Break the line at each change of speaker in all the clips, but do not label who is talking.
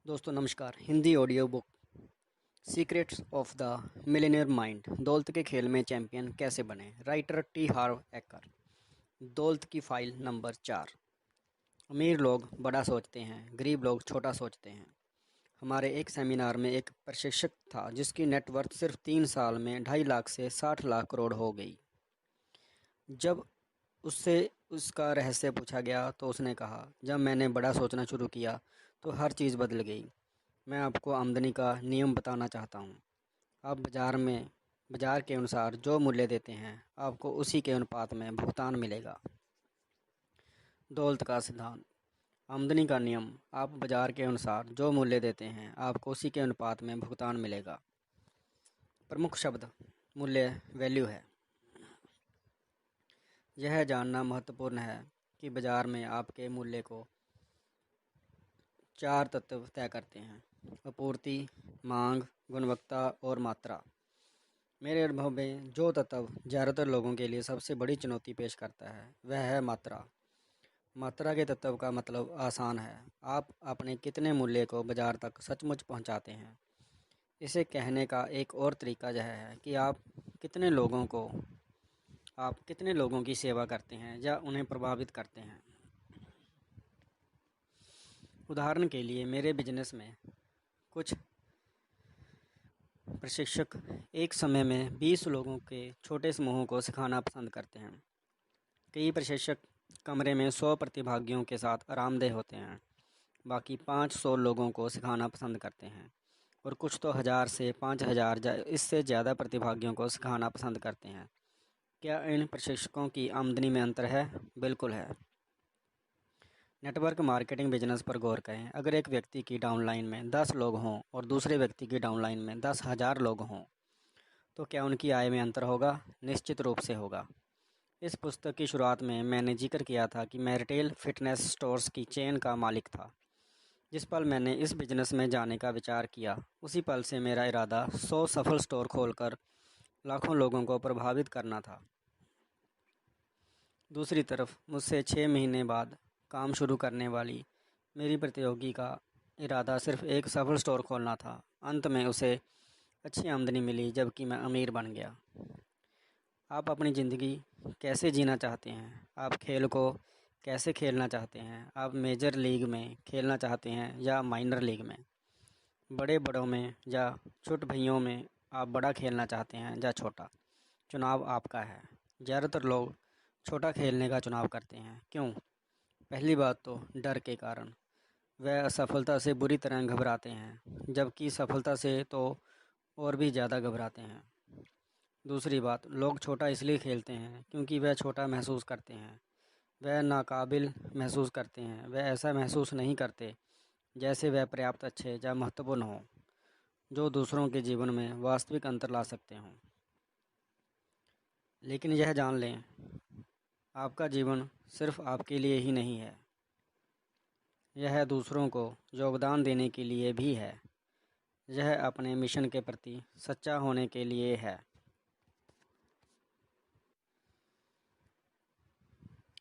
दोस्तों नमस्कार। Hindi audio book secrets of the millionaire mind, दौलत के खेल में चैंपियन कैसे बने, राइटर टी हार्व एक्कर। दौलत की फाइल नंबर 4। अमीर लोग बड़ा सोचते हैं, गरीब लोग छोटा सोचते हैं। हमारे एक सेमिनार में एक प्रशिक्षक था जिसकी नेटवर्थ सिर्फ 3 साल में 2.5 लाख से 60 लाख करोड़ हो गई। जब उससे उसका रहस्य पूछा गया तो उसने कहा, जब मैंने बड़ा सोचना शुरू किया तो हर चीज़ बदल गई। मैं आपको आमदनी का नियम बताना चाहता हूँ। आप बाजार के अनुसार जो मूल्य देते हैं, आपको उसी के अनुपात में भुगतान मिलेगा। दौलत का सिद्धांत। आमदनी का नियम। आप बाजार के अनुसार जो मूल्य देते हैं, आपको उसी के अनुपात में भुगतान मिलेगा। प्रमुख शब्द मूल्य वैल्यू है। यह जानना महत्वपूर्ण है कि बाजार में आपके मूल्य को 4 तत्व तय करते हैं: आपूर्ति, मांग, गुणवत्ता और मात्रा। मेरे अनुभव में जो तत्व ज़्यादातर लोगों के लिए सबसे बड़ी चुनौती पेश करता है वह है मात्रा। मात्रा के तत्व का मतलब आसान है। आप अपने कितने मूल्य को बाजार तक सचमुच पहुंचाते हैं। इसे कहने का एक और तरीका यह है कि आप कितने लोगों की सेवा करते हैं या उन्हें प्रभावित करते हैं। उदाहरण के लिए, मेरे बिजनेस में कुछ प्रशिक्षक एक समय में 20 लोगों के छोटे समूहों को सिखाना पसंद करते हैं। कई प्रशिक्षक कमरे में 100 प्रतिभागियों के साथ आरामदेह होते हैं। बाकी 500 लोगों को सिखाना पसंद करते हैं और कुछ तो 1000 से 5000 इससे ज़्यादा प्रतिभागियों को सिखाना पसंद करते हैं। क्या इन प्रशिक्षकों की आमदनी में अंतर है? बिल्कुल है। नेटवर्क मार्केटिंग बिजनेस पर गौर करें। अगर एक व्यक्ति की डाउनलाइन में 10 लोग हों और दूसरे व्यक्ति की डाउनलाइन में 10,000 लोग हों, तो क्या उनकी आय में अंतर होगा? निश्चित रूप से होगा। इस पुस्तक की शुरुआत में मैंने जिक्र किया था कि मैं रिटेल फिटनेस स्टोर्स की चेन का मालिक था। जिस पल मैंने इस बिजनेस में जाने का विचार किया, उसी पल से मेरा इरादा 100 सफल स्टोर खोलकर लाखों लोगों को प्रभावित करना था। दूसरी तरफ मुझसे 6 महीने बाद काम शुरू करने वाली मेरी प्रतियोगी का इरादा सिर्फ एक सफल स्टोर खोलना था। अंत में उसे अच्छी आमदनी मिली, जबकि मैं अमीर बन गया। आप अपनी ज़िंदगी कैसे जीना चाहते हैं? आप खेल को कैसे खेलना चाहते हैं? आप मेजर लीग में खेलना चाहते हैं या माइनर लीग में? बड़े बड़ों में या छोटे भइयों में आप बड़ा खेलना चाहते हैं या छोटा? चुनाव आपका है। ज़्यादातर लोग छोटा खेलने का चुनाव करते हैं। क्यों? पहली बात तो डर के कारण। वह असफलता से बुरी तरह घबराते हैं, जबकि सफलता से तो और भी ज़्यादा घबराते हैं। दूसरी बात, लोग छोटा इसलिए खेलते हैं क्योंकि वह छोटा महसूस करते हैं। वह नाकाबिल महसूस करते हैं। वह ऐसा महसूस नहीं करते जैसे वह पर्याप्त अच्छे या महत्वपूर्ण हों, जो दूसरों के जीवन में वास्तविक अंतर ला सकते हों। लेकिन यह जान लें, आपका जीवन सिर्फ आपके लिए ही नहीं है। यह दूसरों को योगदान देने के लिए भी है। यह अपने मिशन के प्रति सच्चा होने के लिए है।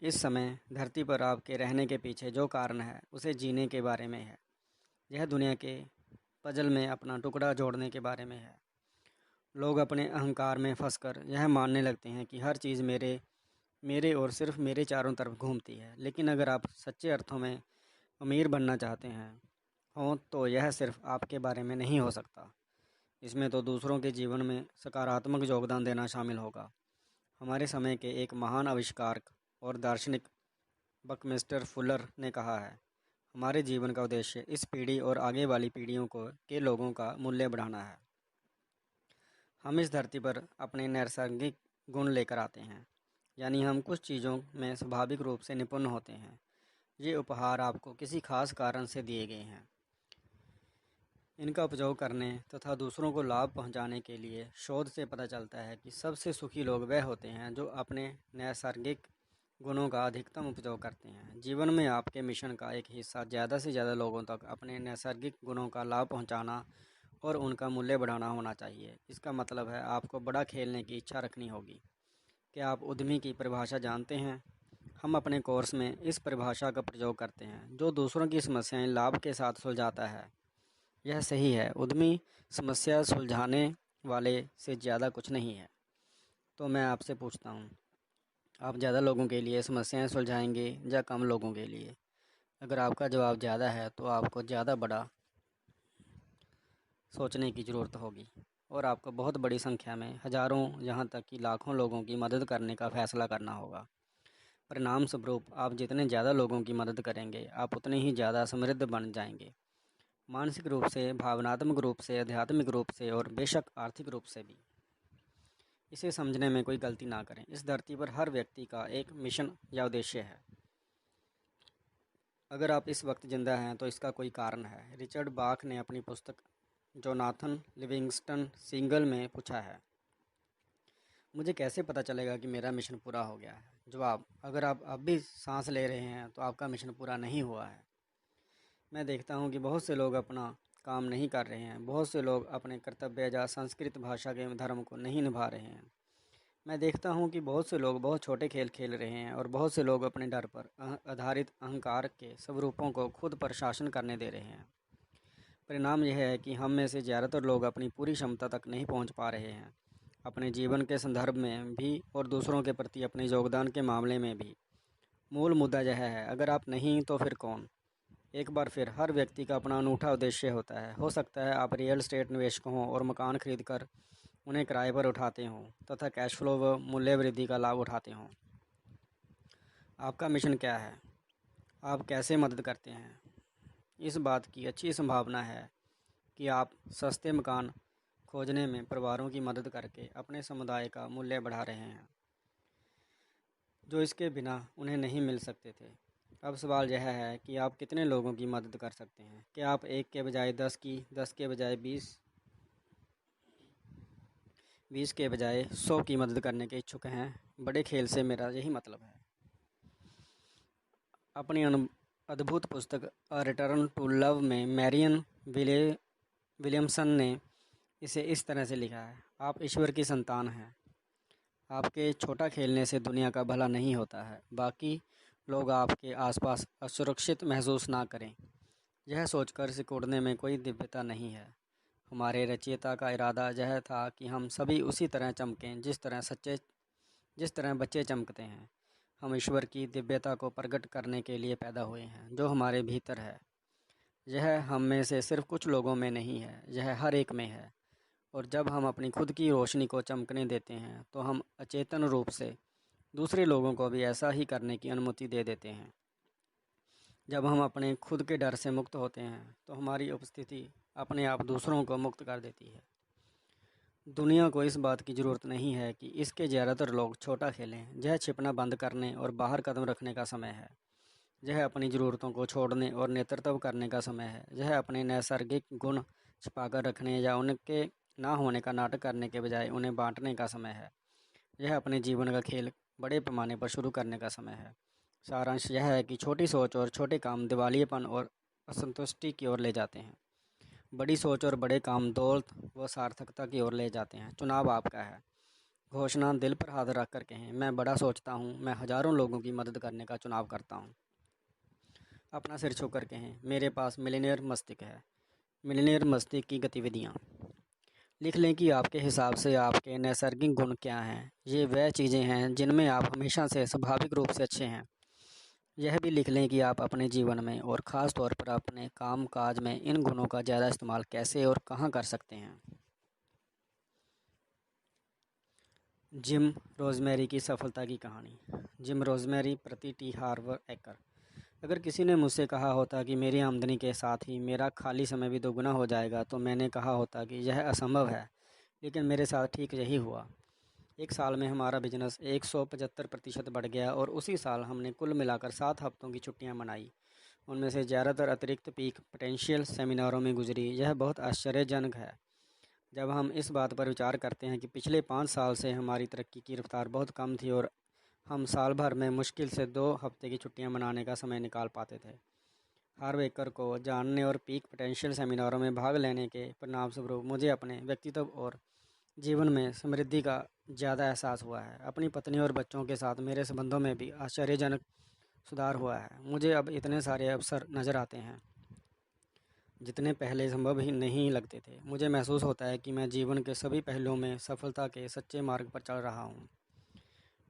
इस समय धरती पर आपके रहने के पीछे जो कारण है, उसे जीने के बारे में है। यह दुनिया के पजल में अपना टुकड़ा जोड़ने के बारे में है। लोग अपने अहंकार में फंसकर यह मानने लगते हैं कि हर चीज़ मेरे मेरे और सिर्फ मेरे चारों तरफ घूमती है। लेकिन अगर आप सच्चे अर्थों में अमीर बनना चाहते हों तो यह सिर्फ आपके बारे में नहीं हो सकता। इसमें तो दूसरों के जीवन में सकारात्मक योगदान देना शामिल होगा। हमारे समय के एक महान आविष्कारक और दार्शनिक बकमिस्टर फुलर ने कहा है, हमारे जीवन का उद्देश्य इस पीढ़ी और आगे वाली पीढ़ियों के लोगों का मूल्य बढ़ाना है। हम इस धरती पर अपने नैसर्गिक गुण लेकर आते हैं, यानी हम कुछ चीज़ों में स्वाभाविक रूप से निपुण होते हैं। ये उपहार आपको किसी खास कारण से दिए गए हैं। इनका उपयोग करने तथा दूसरों को लाभ पहुंचाने के लिए शोध से पता चलता है कि सबसे सुखी लोग वह होते हैं जो अपने नैसर्गिक गुणों का अधिकतम उपयोग करते हैं। जीवन में आपके मिशन का एक हिस्सा ज़्यादा से ज़्यादा लोगों तक अपने नैसर्गिक गुणों का लाभ पहुंचाना और उनका मूल्य बढ़ाना होना चाहिए। इसका मतलब है आपको बड़ा खेलने की इच्छा रखनी होगी। क्या आप उद्यमी की परिभाषा जानते हैं? हम अपने कोर्स में इस परिभाषा का प्रयोग करते हैं, जो दूसरों की समस्याएं लाभ के साथ सुलझाता है। यह सही है, उद्यमी समस्या सुलझाने वाले से ज़्यादा कुछ नहीं है। तो मैं आपसे पूछता हूँ, आप ज़्यादा लोगों के लिए समस्याएं सुलझाएंगे या कम लोगों के लिए? अगर आपका जवाब ज़्यादा है तो आपको ज़्यादा बड़ा सोचने की ज़रूरत होगी और आपको बहुत बड़ी संख्या में हज़ारों यहाँ तक कि लाखों लोगों की मदद करने का फैसला करना होगा। परिणाम स्वरूप आप जितने ज़्यादा लोगों की मदद करेंगे, आप उतने ही ज़्यादा समृद्ध बन जाएंगे, मानसिक रूप से, भावनात्मक रूप से, आध्यात्मिक रूप से और बेशक आर्थिक रूप से भी। इसे समझने में कोई गलती ना करें। इस धरती पर हर व्यक्ति का एक मिशन या उद्देश्य है। अगर आप इस वक्त जिंदा हैं तो इसका कोई कारण है। रिचर्ड बाख ने अपनी पुस्तक जोनाथन लिविंगस्टन सिंगल में पूछा है, मुझे कैसे पता चलेगा कि मेरा मिशन पूरा हो गया है? जवाब, अगर आप अब भी सांस ले रहे हैं तो आपका मिशन पूरा नहीं हुआ है। मैं देखता हूँ कि बहुत से लोग अपना काम नहीं कर रहे हैं, बहुत से लोग अपने कर्तव्य या संस्कृत भाषा के धर्म को नहीं निभा रहे हैं। मैं देखता हूँ कि बहुत से लोग बहुत छोटे खेल खेल रहे हैं और बहुत से लोग अपने डर पर आधारित अहंकार के स्वरूपों को खुद पर शासन करने दे रहे हैं। परिणाम यह है कि हम में से ज़्यादातर लोग अपनी पूरी क्षमता तक नहीं पहुँच पा रहे हैं, अपने जीवन के संदर्भ में भी और दूसरों के प्रति अपने योगदान के मामले में भी। मूल मुद्दा यह है, अगर आप नहीं तो फिर कौन? एक बार फिर हर व्यक्ति का अपना अनूठा उद्देश्य होता है। हो सकता है आप रियल एस्टेट निवेशक हों और मकान खरीद कर उन्हें किराए पर उठाते हों तथा कैश फ्लो व मूल्य वृद्धि का लाभ उठाते हों। आपका मिशन क्या है? आप कैसे मदद करते हैं? इस बात की अच्छी संभावना है कि आप सस्ते मकान खोजने में परिवारों की मदद करके अपने समुदाय का मूल्य बढ़ा रहे हैं, जो इसके बिना उन्हें नहीं मिल सकते थे। अब सवाल यह है कि आप कितने लोगों की मदद कर सकते हैं? क्या आप एक के बजाय 10 की, 10 के बजाय 20, 20 के बजाय 100 की मदद करने के इच्छुक हैं? बड़े खेल से मेरा यही मतलब है। अपनी अद्भुत पुस्तक अ रिटर्न टू लव में मैरियन विलियमसन ने इसे इस तरह से लिखा है, आप ईश्वर की संतान हैं। आपके छोटा खेलने से दुनिया का भला नहीं होता है, बाकी लोग आपके आसपास असुरक्षित महसूस ना करें। यह सोचकर सिकुड़ने में कोई दिव्यता नहीं है। हमारे रचयिता का इरादा यह था कि हम सभी उसी तरह चमकें जिस तरह बच्चे चमकते हैं। हम ईश्वर की दिव्यता को प्रकट करने के लिए पैदा हुए हैं, जो हमारे भीतर है। यह हम में से सिर्फ कुछ लोगों में नहीं है, यह हर एक में है। और जब हम अपनी खुद की रोशनी को चमकने देते हैं तो हम अचेतन रूप से दूसरे लोगों को भी ऐसा ही करने की अनुमति दे देते हैं। जब हम अपने खुद के डर से मुक्त होते हैं तो हमारी उपस्थिति अपने आप दूसरों को मुक्त कर देती है। दुनिया को इस बात की ज़रूरत नहीं है कि इसके ज़्यादातर लोग छोटा खेलें। यह छिपना बंद करने और बाहर कदम रखने का समय है। यह अपनी ज़रूरतों को छोड़ने और नेतृत्व करने का समय है। यह अपने नैसर्गिक गुण छिपाकर रखने या उनके ना होने का नाटक करने के बजाय उन्हें बांटने का समय है। यह अपने जीवन का खेल बड़े पैमाने पर शुरू करने का समय है। सारांश यह है कि छोटी सोच और छोटे काम दिवालियेपन और असंतुष्टि की ओर ले जाते हैं। बड़ी सोच और बड़े काम दौलत व सार्थकता की ओर ले जाते हैं। चुनाव आपका है। घोषणा दिल पर हाथ रख कर कहें, मैं बड़ा सोचता हूँ, मैं हज़ारों लोगों की मदद करने का चुनाव करता हूँ। अपना सिर छू कर कहें, मेरे पास मिलीनियर मस्तिष्क है। मिलीनियर मस्तिष्क की गतिविधियाँ लिख लें कि आपके हिसाब से आपके नैसर्गिक गुण क्या हैं। ये वह चीज़ें हैं जिनमें आप हमेशा से स्वाभाविक रूप से अच्छे हैं। यह भी लिख लें कि आप अपने जीवन में और ख़ास तौर पर अपने काम काज में इन गुणों का ज़्यादा इस्तेमाल कैसे और कहाँ कर सकते हैं। जिम रोज़मेरी की सफलता की कहानी। जिम रोज़मेरी प्रति टी हार्वर एकर। अगर किसी ने मुझसे कहा होता कि मेरी आमदनी के साथ ही मेरा खाली समय भी दोगुना हो जाएगा तो मैंने कहा होता कि यह असंभव है, लेकिन मेरे साथ ठीक यही हुआ। एक साल में हमारा बिजनेस 175% बढ़ गया और उसी साल हमने कुल मिलाकर 7 हफ्तों की छुट्टियां मनाई। उनमें से ज़्यादातर अतिरिक्त पीक पोटेंशियल सेमिनारों में गुजरी। यह बहुत आश्चर्यजनक है जब हम इस बात पर विचार करते हैं कि पिछले 5 साल से हमारी तरक्की की रफ्तार बहुत कम थी और हम साल भर में मुश्किल से 2 हफ्ते की छुट्टियां मनाने का समय निकाल पाते थे। हार्वेकर को जानने और पीक पोटेंशियल सेमिनारों में भाग लेने के परिणामस्वरूप मुझे अपने व्यक्तित्व और जीवन में समृद्धि का ज़्यादा एहसास हुआ है। अपनी पत्नी और बच्चों के साथ मेरे संबंधों में भी आश्चर्यजनक सुधार हुआ है। मुझे अब इतने सारे अवसर नज़र आते हैं जितने पहले संभव ही नहीं लगते थे। मुझे महसूस होता है कि मैं जीवन के सभी पहलुओं में सफलता के सच्चे मार्ग पर चल रहा हूँ।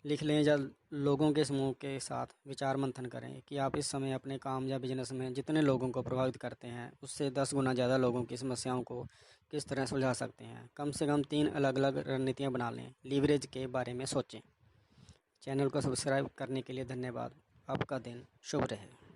लिख लें या लोगों के समूह के साथ विचार मंथन करें कि आप इस समय अपने काम या बिजनेस में जितने लोगों को प्रभावित करते हैं उससे 10 गुना ज़्यादा लोगों की समस्याओं को किस तरह सुलझा सकते हैं। कम से कम 3 अलग अलग रणनीतियाँ बना लें। लीवरेज के बारे में सोचें। चैनल को सब्सक्राइब करने के लिए धन्यवाद। आपका दिन शुभ रहे।